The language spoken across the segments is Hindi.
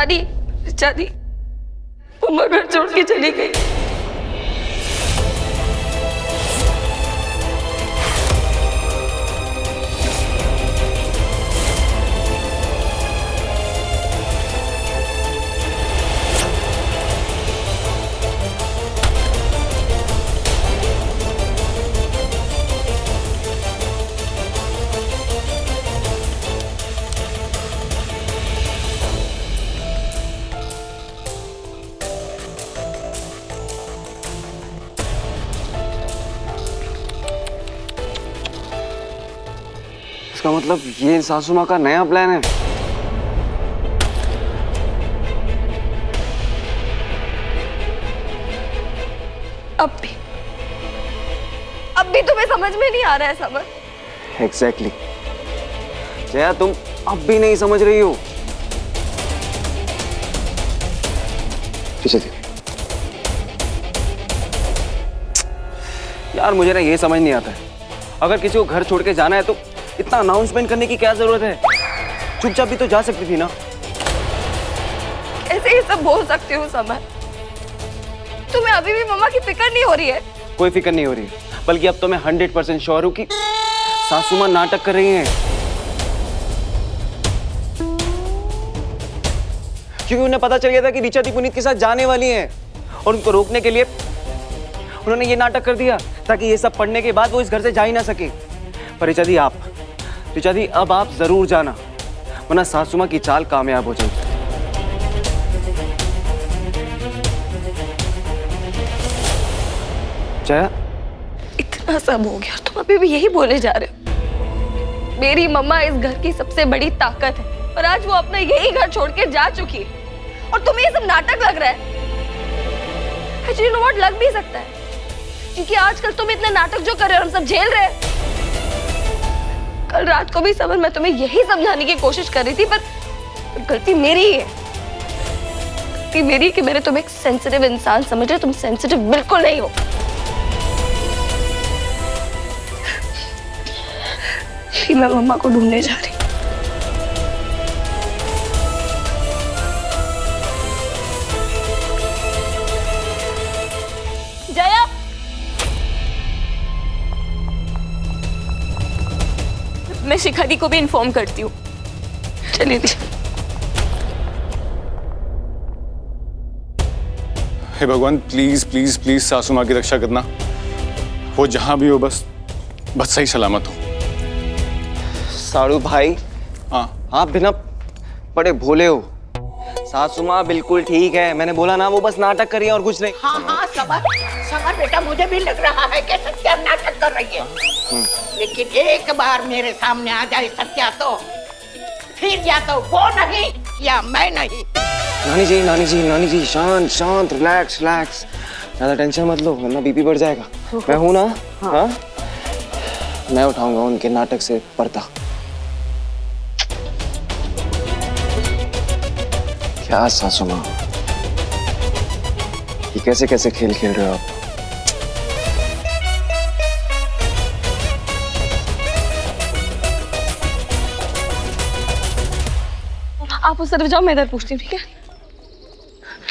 रिचा दी, मम्मा घर छोड़ के चली गई। इसका मतलब ये सासू माँ का नया प्लान है। अब भी तुम्हें समझ में नहीं आ रहा है समर? एग्जैक्टली जया, तुम अब भी नहीं समझ रही हो। यार मुझे ना ये समझ नहीं आता है, अगर किसी को घर छोड़ के जाना है तो इतना अनाउंसमेंट करने की क्या जरूरत है? चुपचाप भी तो जा सकती थी ना। कैसे ये सब बोल सकते हो समर? तुम्हें अभी भी मम्मा की फिक्र नहीं हो रही है? कोई फिक्र नहीं हो रही, बल्कि अब तो मैं 100% श्योर हूँ कि सासू माँ नाटक कर रही हैं। क्योंकि उन्हें पता चल गया था कि रिचा दी पुनीत के साथ जाने वाली हैं और उनको रोकने के लिए उन्होंने ये नाटक कर दिया ताकि ये सब पढ़ने के बाद वो इस घर से जा ही ना सके। पर रिचा दी अब आप जरूर जाना, वरना सासू माँ की चाल कामयाब हो जाएगी। जया, इतना सब हो गया तुम अभी भी यही बोले जा रहे हो? मेरी मम्मा इस घर की सबसे बड़ी ताकत है और आज वो अपना यही घर छोड़ के जा चुकी है और तुम्हें ये सब नाटक लग रहा है। Actually, you know what? लग भी सकता है क्योंकि आजकल तुम इतने नाटक जो कर रहे हो हम सब झेल रहे हैं। कल रात को भी समझ मैं तुम्हें यही समझाने की कोशिश कर रही थी पर गलती मेरी ही है। गलती मेरी कि मैंने तुम्हें एक सेंसिटिव इंसान समझ रहे, तुम सेंसिटिव बिल्कुल नहीं हो। मैं मम्मा को ढूंढने जा रही। जया, मैं शिखा दी को भी इन्फॉर्म करती हूँ। चलिए दी। हे भगवान, प्लीज प्लीज प्लीज सासू माँ की रक्षा करना। वो जहां भी हो बस सही सलामत हो। साड़ू भाई, हाँ आप बिना बड़े भोले हो। सासू माँ बिल्कुल ठीक है, मैंने बोला ना वो बस नाटक कर रही है और कुछ नहीं। हाँ समर बेटा, मुझे भी लग रहा है कि सत्या नाटक कर रही है। लेकिन एक बार मेरे सामने आ जाए सत्या तो फिर या तो वो नहीं या मैं नहीं। नानी जी शांत रिलैक्स। ज्यादा टेंशन मत लो वरना बीपी बढ़ जाएगा। मैं हूं ना। हाँ? मैं उठाऊंगा उनके नाटक से पर्दा। क्या सासू माँ, ये कैसे कैसे खेल खेल रहे हो आप? आप उस तरफ जाओ, मैं इधर पूछती हूँ, ठीक है?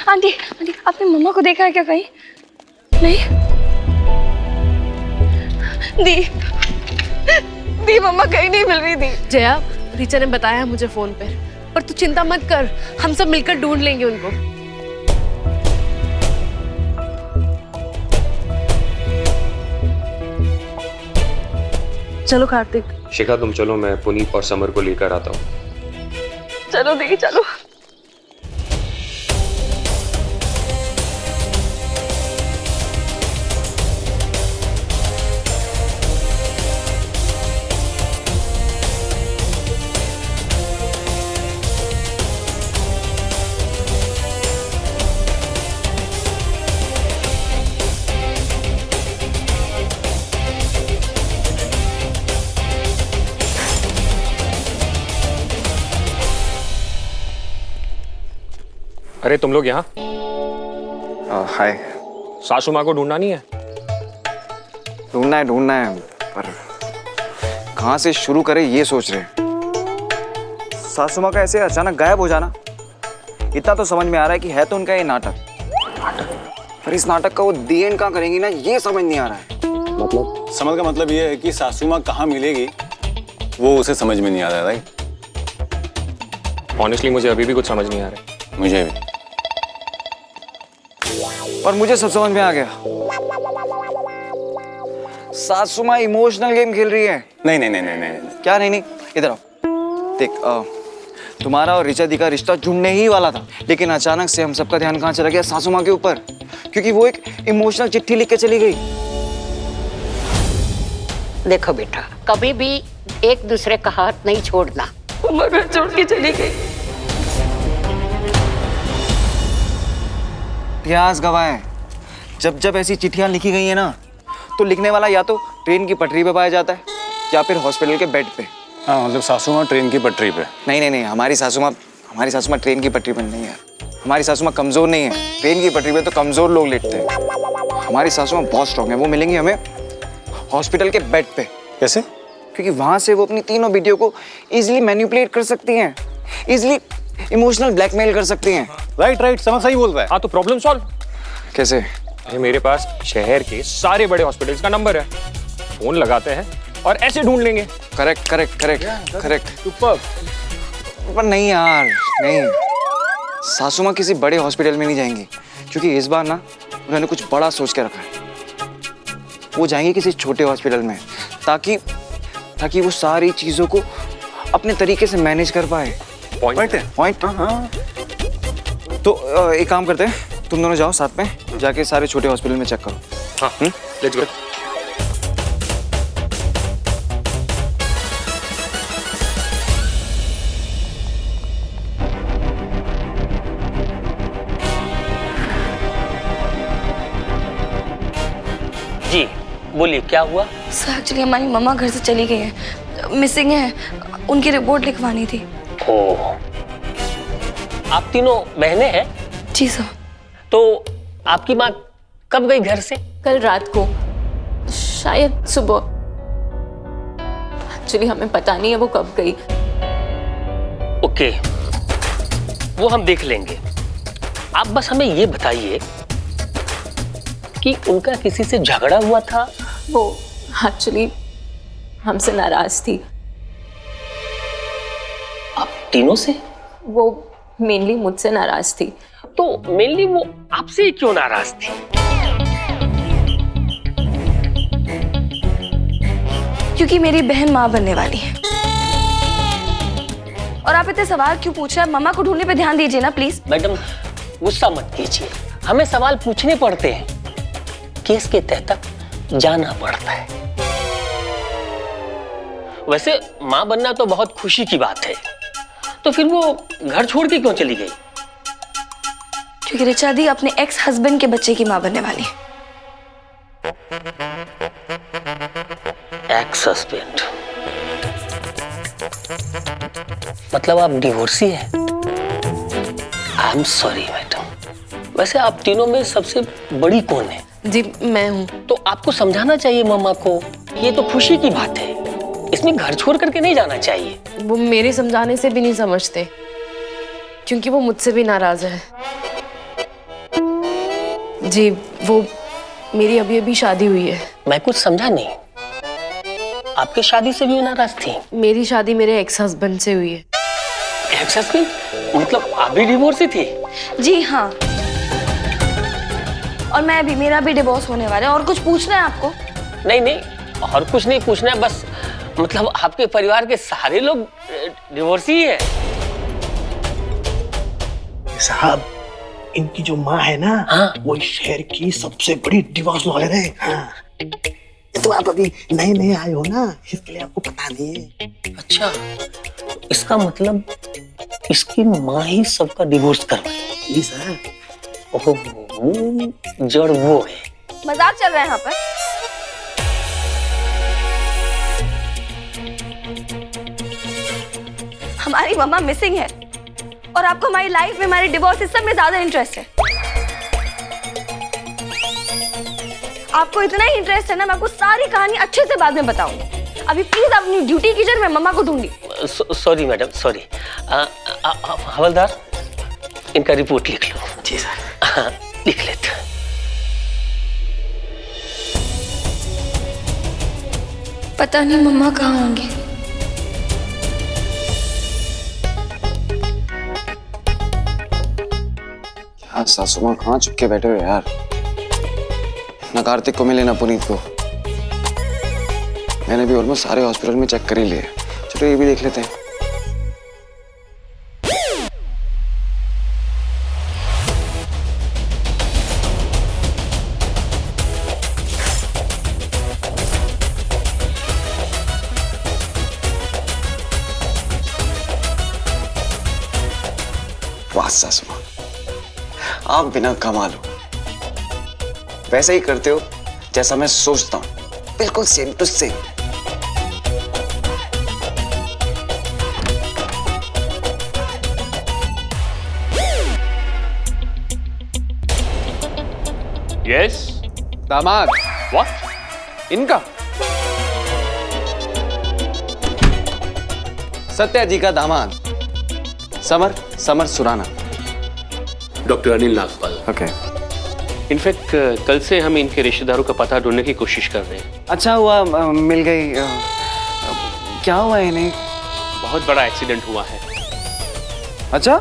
आंटी आपने मम्मा को देखा है क्या कहीं? नहीं? दी मम्मा कहीं नहीं मिल रही थी। जया, रिचा ने बताया मुझे फोन पर तू चिंता मत कर, हम सब मिलकर ढूंढ लेंगे उनको। चलो कार्तिक। शिखा तुम चलो, मैं पुनीत और समर को लेकर आता हूँ। चलो दी चलो। अरे तुम लोग यहाँ? हाय। सासू माँ को ढूंढना नहीं है? ढूंढना है पर कहाँ से शुरू करें ये सोच रहे हैं। सासू माँ का ऐसे अचानक गायब हो जाना इतना तो समझ में आ रहा है कि है तो उनका ये नाटक, पर इस नाटक का वो दी एंड कहाँ करेंगी ना, ये समझ नहीं आ रहा है। मतलब समझ का मतलब ये है कि सासू माँ कहाँ मिलेगी वो उसे समझ में नहीं आ रहा, राइट? ऑनेस्टली मुझे अभी भी कुछ समझ नहीं आ रहा। मुझे भी। और मुझे सब समझ में आ गया। सासू माँ इमोशनल गेम खेल रही है। नहीं नहीं नहीं नहीं नहीं। क्या नहीं, इधर आओ। देख, तुम्हारा और ऋचा दी का रिश्ता जुड़ने ही वाला था, लेकिन अचानक से हम सबका ध्यान कहाँ चला गया? सासू माँ के ऊपर, क्योंकि वो एक इमोशनल चिट्ठी लिख के चली गई। देखो बेटा, कभी भी एक दूसरे का हाथ नहीं छोड़ना। मम्मा घर छोड़ के चली गई। इतिहास गवाह है, जब जब ऐसी चिट्ठियां लिखी गई है ना, तो लिखने वाला या तो ट्रेन की पटरी पे पाया जाता है या फिर हॉस्पिटल के बेड पे। हाँ, मतलब सासू माँ ट्रेन की पटरी पे। नहीं, हमारी सासू माँ ट्रेन की पटरी पर नहीं है। हमारी सासू माँ कमजोर नहीं है। ट्रेन की पटरी पे तो कमजोर लोग लेटते हैं। हमारी सासू माँ बहुत स्ट्रांग है। वो मिलेंगी हमें हॉस्पिटल के बेड पे। कैसे? क्योंकि वहां से वो अपनी तीनों बेटियों को इजीली मैनिपुलेट कर सकती हैं, इजीली इमोशनल ब्लैकमेल कर सकती हैं। राइट, समझ सही बोल रहा है। हाँ तो प्रॉब्लम सॉल्व। कैसे? अरे मेरे पास शहर के सारे बड़े हॉस्पिटल्स का नंबर है, फोन लगाते हैं और ऐसे ढूंढ लेंगे। करेक्ट। सुपर। पर नहीं यार, नहीं, सासू माँ किसी बड़े हॉस्पिटल में नहीं जाएंगी, क्योंकि इस बार ना उन्होंने कुछ बड़ा सोच के रखा है। वो जाएंगे किसी छोटे हॉस्पिटल में, ताकि वो सारी चीजों को अपने तरीके से मैनेज कर पाए। पॉइंट। हाँ। तो एक काम करते हैं, तुम दोनों जाओ साथ में, जाके सारे छोटे हॉस्पिटल में चेक करो। हाँ, लेट्स गो। जी बोलिए, क्या हुआ? सर एक्चुअली हमारी मम्मा घर से चली गई है, मिसिंग है, उनकी रिपोर्ट लिखवानी थी। ओह, आप तीनों बहनें हैं? जी सर। तो आपकी माँ कब गई घर से? कल रात को, शायद सुबह। एक्चुअली हमें पता नहीं है वो कब गई। ओके, वो हम देख लेंगे। आप बस हमें ये बताइए कि उनका किसी से झगड़ा हुआ था? वो एक्चुअली हमसे नाराज थी। आप तीनों से? वो मेनली मुझसे नाराज थी। तो मेनली वो आपसे क्यों नाराज थी? क्योंकि मेरी बहन माँ बनने वाली है। और आप इतने सवाल क्यों पूछ रहे हैं? मम्मा को ढूंढने पे ध्यान दीजिए ना प्लीज। मैडम गुस्सा मत कीजिए, हमें सवाल पूछने पड़ते हैं, केस के तह तक जाना पड़ता है। वैसे मां बनना तो बहुत खुशी की बात है, तो फिर वो घर छोड़ के क्यों चली गई? क्योंकि ऋचा दी अपने एक्स हस्बैंड के बच्चे की माँ बनने वाली है। एक्स हस्बैंड मतलब आप डिवोर्सी हैं? I am sorry madam. वैसे आप तीनों में सबसे बड़ी कौन है? जी मैं हूँ। तो आपको समझाना चाहिए मम्मा को, ये तो खुशी की बात है, इसमें घर छोड़ करके नहीं जाना चाहिए। वो मेरे समझाने से भी नहीं समझते, क्योंकि वो मुझसे भी नाराज है। जी वो मेरी अभी अभी शादी हुई है। मैं कुछ समझा नहीं, आपकी शादी से भी वो नाराज थी? मेरी शादी मेरे एक्स हस्बैंड से हुई है। एक्स हस्बैंड मतलब आप भी डिवोर्सी थी? जी हाँ, और मैं भी, मेरा भी डिवोर्स होने वाला है। और कुछ पूछना है आपको? नहीं, और कुछ नहीं पूछना है, बस मतलब आपके परिवार के सारे लोग डिवोर्सी है? साहब, इनकी जो माँ है ना, हाँ? वो इस शहर की सबसे बड़ी डिवोर्स लॉयर है। हाँ। ये तो आप अभी नए नए आए हो ना, इसके लिए आपको पता नहीं है। अच्छा, इसका मतलब इसकी माँ ही सबका डिवोर्स करवाई? जी सर। ओहो, जड़ वो है। मजाक चल रहा है यहाँ पर? हमारी मम्मा मिसिंग है और आपको हमारी लाइफ में, हमारे डिवोर्स, इस सब में ज्यादा इंटरेस्ट है। आपको इतना ही इंटरेस्ट है ना, मैं आपको सारी कहानी अच्छे से बाद में बताऊंगी। अभी प्लीज अपनी ड्यूटी कीजिए, मैं मम्मा को ढूंढी। Sorry madam, sorry. हवलदार, इनका रिपोर्ट लिख लो। जी सर। हाँ, लिख लेते। पता नहीं मम्मा कहाँ होंगी। यार सासू माँ कहाँ चुपके बैठे हो यार? ना कार्तिक को मिले ना पुनीत को। मैंने भी ऑलमोस्ट सारे हॉस्पिटल में चेक कर ही लिए। चलो ये भी देख लेते हैं। वाह सासू माँ, आप बिना कमाल हो। वैसे ही करते हो जैसा मैं सोचता हूँ, बिल्कुल सेम टू सेम। यस। दामाद। व्हाट? इनका सत्या जी का दामाद summer summer Surana. Doctor Anil Nagpal. Okay. In fact कल से हम इनके रिश्तेदारों का पता ढूंढने की कोशिश कर रहे हैं। अच्छा हुआ मिल गई। क्या हुआ है इन्हें? बहुत बड़ा एक्सीडेंट हुआ है। अच्छा,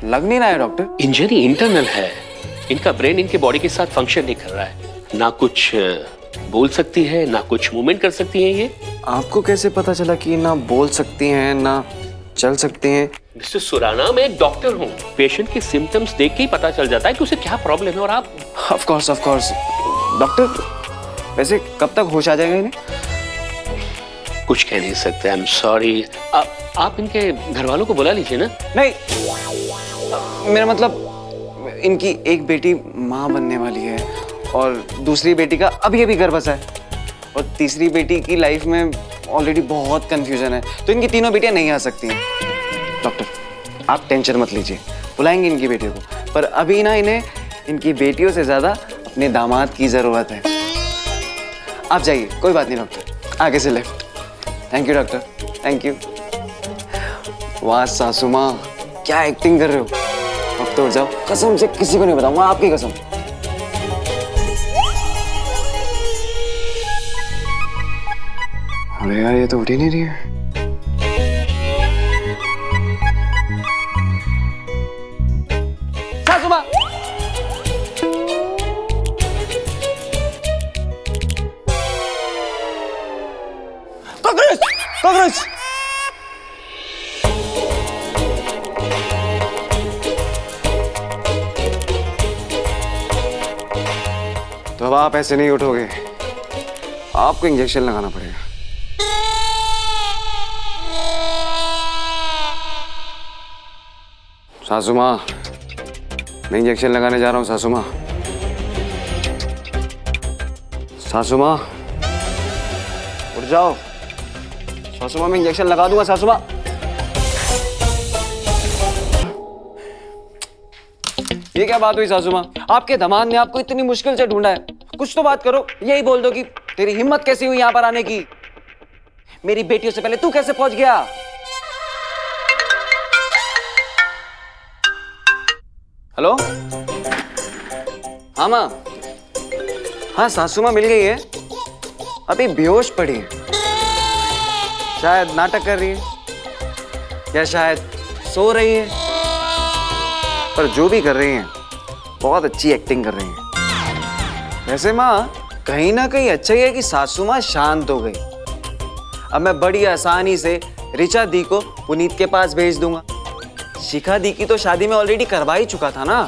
लग नहीं रहा है डॉक्टर। इंजरी इंटरनल है। इनका ब्रेन इनके बॉडी के साथ फंक्शन नहीं कर रहा है। ना कुछ बोल सकती है, ना कुछ मूवमेंट कर सकती है। ये आपको कैसे पता चला कि ना बोल सकती हैं ना चल सकती हैं? मिस्टर सुराना, मैं एक डॉक्टर हूँ। पेशेंट के सिम्टम्स देख के ही पता चल जाता है कि उसे क्या प्रॉब्लम है। और आप ऑफ कोर्स डॉक्टर, वैसे कब तक होश आ जाएगा इन्हें? कुछ कह नहीं सकते। I am sorry. आप इनके घर वालों को बुला लीजिए ना। नहीं, मेरा मतलब इनकी एक बेटी माँ बनने वाली है और दूसरी बेटी का अभी अभी घर बसा है और तीसरी बेटी की लाइफ में ऑलरेडी बहुत कंफ्यूजन है, तो इनकी तीनों बेटियां नहीं आ सकती हैं। डॉक्टर, आप टेंशन मत लीजिए, बुलाएंगे इनकी बेटियों को। पर अभी ना इन्हें इनकी बेटियों से ज्यादा अपने दामाद की जरूरत है। आप जाइए, कोई बात नहीं डॉक्टर, आगे से left. Thank you doctor, thank you. वाह सासू माँ, क्या एक्टिंग कर रहे हो। अब तो उठ जाओ, कसम से किसी को नहीं बताऊंगा, आपकी कसम। अरे यार, ये तो उठ ही नहीं रही है। सासू माँ, कॉकरोच, कॉकरोच। तो अब आप ऐसे नहीं उठोगे, आपको इंजेक्शन लगाना पड़ेगा। सासू माँ, मैं इंजेक्शन लगाने जा रहा हूँ। सासू माँ, सासू माँ, उठ जाओ। सासू माँ, मैं इंजेक्शन लगा दूंगा। सासू माँ, ये क्या बात हुई सासू माँ? आपके दामाद ने आपको इतनी मुश्किल से ढूंढा है, कुछ तो बात करो। यही बोल दो कि तेरी हिम्मत कैसी हुई यहाँ पर आने की? मेरी बेटियों से पहले तू कैसे पहुंच गया? हेलो, हाँ माँ। हाँ सासू माँ मिल गई है, अभी बेहोश पड़ी है। शायद नाटक कर रही है या शायद सो रही है, पर जो भी कर रही हैं बहुत अच्छी एक्टिंग कर रही हैं। वैसे माँ, कहीं ना कहीं अच्छा ही है कि सासू माँ शांत हो गई। अब मैं बड़ी आसानी से ऋचा दी को पुनीत के पास भेज दूंगा। शिखा दी की तो शादी में ऑलरेडी करवा ही चुका था ना।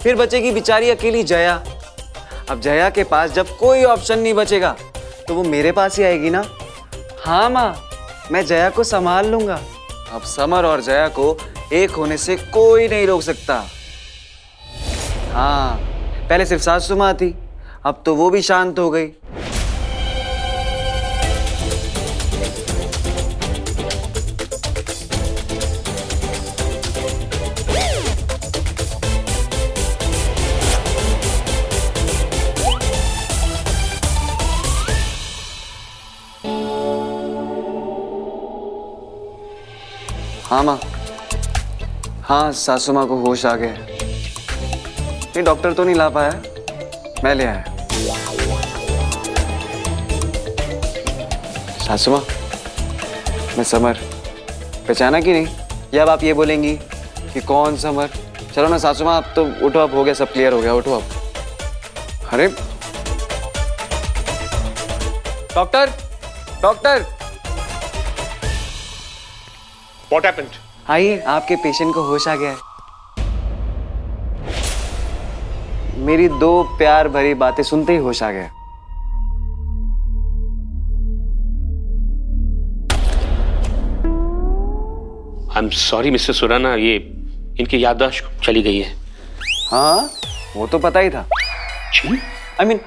फिर बचेगी बेचारी अकेली जया। अब जया के पास जब कोई ऑप्शन नहीं बचेगा तो वो मेरे पास ही आएगी ना। हाँ माँ, मैं जया को संभाल लूंगा। अब समर और जया को एक होने से कोई नहीं रोक सकता। हाँ, पहले सिर्फ सासू माँ थी, अब तो वो भी शांत हो गई। हाँ माँ, हाँ सासू माँ को होश आ गया। नहीं डॉक्टर तो नहीं ला पाया, मैं ले आया। सासू माँ, मैं समर, पहचाना कि नहीं? या अब आप ये बोलेंगी कि कौन समर? चलो ना सासू माँ, आप तो उठो, अब हो गया, सब क्लियर हो गया, उठो अब। अरे डॉक्टर, डॉक्टर What happened? आइए, आपके पेशेंट को होश आ गया है। मेरी 2 प्यार भरी बातें सुनते ही होश आ गया। I'm sorry, मिस्टर सुराना, ये इनकी याददाश्त चली गई है। हाँ, वो तो पता ही था। I mean,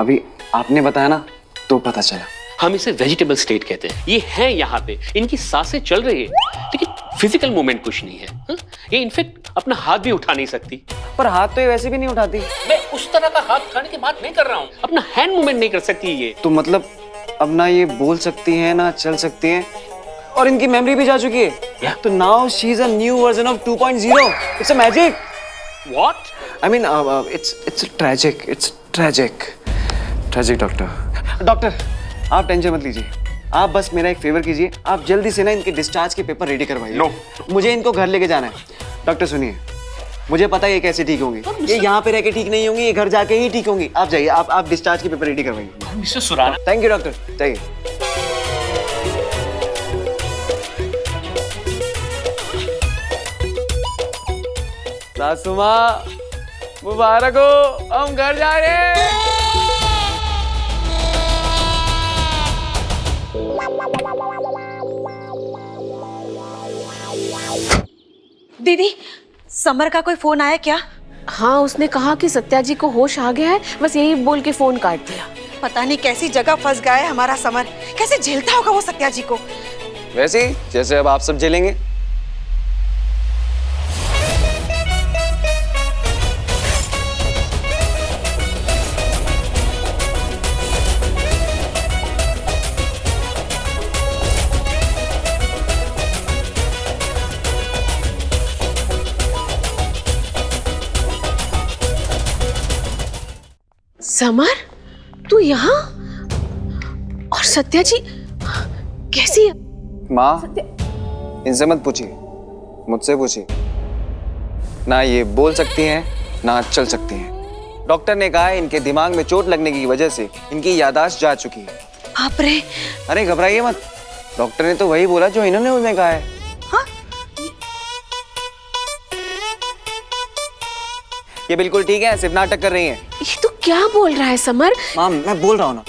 अभी आपने बताया ना, तो पता चला। हम इसे वेजिटेबल स्टेट कहते हैं। ये है यहाँ पे, इनकी सांसें चल रही है, लेकिन फिजिकल मूवमेंट कुछ नहीं है। हा? ये इनफेक्ट अपना हाथ भी उठा नहीं सकती। पर हाथ तो ये वैसे भी नहीं उठाती। मैं उस तरह का हाथ उठाने की बात नहीं कर रहा हूँ, अपना हैंड मूवमेंट नहीं कर सकती ये। तो मतलब अब ना ये बोल सकती हैं ना चल सकती हैं, और इनकी मेमोरी भी जा चुकी है। Yeah. तो now she is a new version of 2.0। It's a magic. What? I mean, it's tragic. It's tragic. Tragic, doctor. Doctor, आप टेंशन मत लीजिए। आप बस मेरा एक फेवर कीजिए, आप जल्दी से ना इनके डिस्चार्ज के पेपर रेडी करवाइए। No. मुझे इनको घर लेके जाना है। डॉक्टर सुनिए, मुझे पता है ये कैसे ठीक होंगी। ये यहाँ पे रह के ठीक नहीं होंगी, ये घर जाके ही ठीक होंगी। आप जाइए, आप डिस्चार्ज के पेपर रेडी करवाइए। Mister Surana, thank you doctor, जाइए। सासू माँ, मुबारक हो, हम घर जा रहे हैं। दीदी, समर का कोई फोन आया क्या? हाँ, उसने कहा कि सत्या जी को होश आ गया है, बस यही बोल के फोन काट दिया। पता नहीं कैसी जगह फंस गया है हमारा समर। कैसे झेलता होगा वो सत्या जी को। वैसे ही जैसे अब आप सब झेलेंगे। समर, तू यहाँ? और सत्या जी कैसी है? माँ, इनसे मत पूछिए, मुझसे पूछिए। ना ये बोल सकती हैं, ना चल सकती हैं। डॉक्टर ने कहा है इनके दिमाग में चोट लगने की वजह से इनकी याददाश्त जा चुकी है। बाप रे। अरे घबराइए मत, डॉक्टर ने तो वही बोला जो इन्होंने उन्हें कहा है। हाँ? ये बिल्कुल ठीक है, सिर्फ नाटक कर रही हैं। ये तो क्या बोल रहा है समर? माँ, मैं बोल रहा हूँ ना,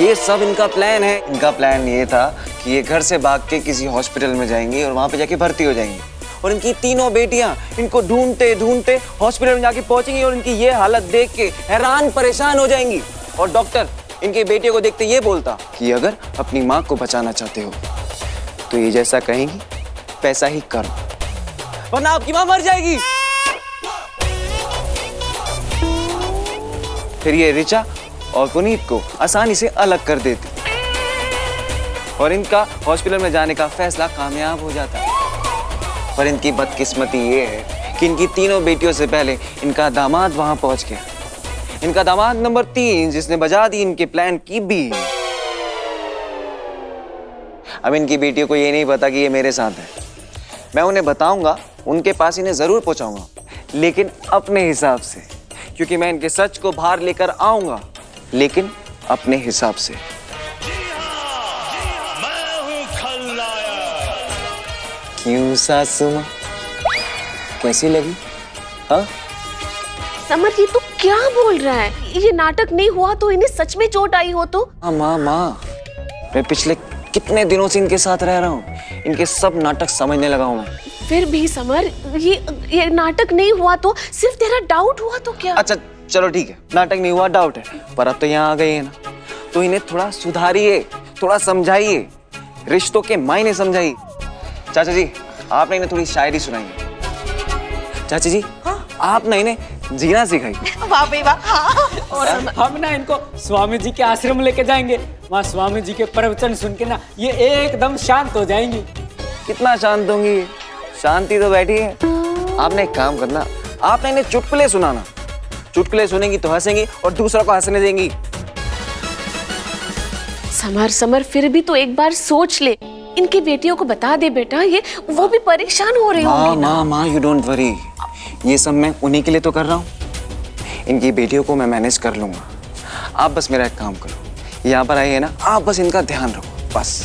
ये सब इनका प्लान है। इनका प्लान ये था कि ये घर से भाग के किसी हॉस्पिटल में जाएंगी और वहां पे जाके भर्ती हो जाएंगी, और इनकी तीनों बेटियां इनको ढूंढते ढूंढते हॉस्पिटल में जाके पहुंचेंगी और इनकी ये हालत देख के हैरान परेशान हो जाएंगी। और डॉक्टर इनकी बेटियों को देखते ये बोलता कि अगर अपनी माँ को बचाना चाहते हो तो ये जैसा कहेंगी वैसा ही करो, वरना आपकी माँ मर जाएगी। फिर ये ऋचा और पुनीत को आसानी से अलग कर देती और इनका हॉस्पिटल में जाने का फैसला कामयाब हो जाता। पर इनकी बदकिस्मती ये है कि इनकी तीनों बेटियों से पहले इनका दामाद वहां पहुंच गया। इनका दामाद नंबर 3, जिसने बजा दी इनके प्लान की बीन। अब इनकी बेटियों को ये नहीं पता कि ये मेरे साथ है। मैं उन्हें बताऊंगा, उनके पास इन्हें जरूर पहुंचाऊंगा, लेकिन अपने हिसाब से, क्योंकि मैं इनके सच को बाहर लेकर आऊंगा, लेकिन अपने हिसाब से। क्यों सासू माँ, कैसी लगी? हाँ? समर, ये तो क्या बोल रहा है? ये नाटक नहीं हुआ तो इन्हें सच में चोट आई हो तो? हाँ माँ, मैं पिछले कितने दिनों से इनके साथ रह रहा हूँ, इनके सब नाटक समझने लगा हूँ मैं। फिर भी समर, ये नाटक नहीं हुआ तो सिर्फ तेरा डाउट हुआ तो क्या? अच्छा चलो ठीक है, नाटक नहीं हुआ, डाउट है, पर अब तो यहाँ आ गई है ना, तो इन्हें थोड़ा सुधारिए, थोड़ा समझाइए, रिश्तों के मायने समझाइए। चाचा जी, आप ना इन्हें थोड़ी शायरी सुनाइए। चाची जी, हाँ? आप ना इन्हें जीना सिखाइए। वाह भाई वाह। हाँ। और हम ना इनको स्वामी जी के आश्रम लेके जाएंगे, वहाँ स्वामी जी के प्रवचन सुन के ना ये एकदम शांत हो जाएंगी। कितना शांत होंगी? शांति तो बैठी है। आपने एक काम करना, आपने इन्हें चुटकुले सुनाना। चुटकुले सुनेंगी तो हंसेंगी और दूसरों को हंसने देंगी। समर समर फिर भी तो एक बार सोच ले, इनकी बेटियों को बता दे बेटा, ये वो भी परेशान हो रही होंगी ना। माँ यू डोंट वरी, ये सब मैं उन्हीं के लिए तो कर रहा हूँ। इनकी बेटियों को मैं मैनेज कर लूंगा। आप बस मेरा एक काम करो, यहाँ पर आई है ना, आप बस इनका ध्यान रखो बस।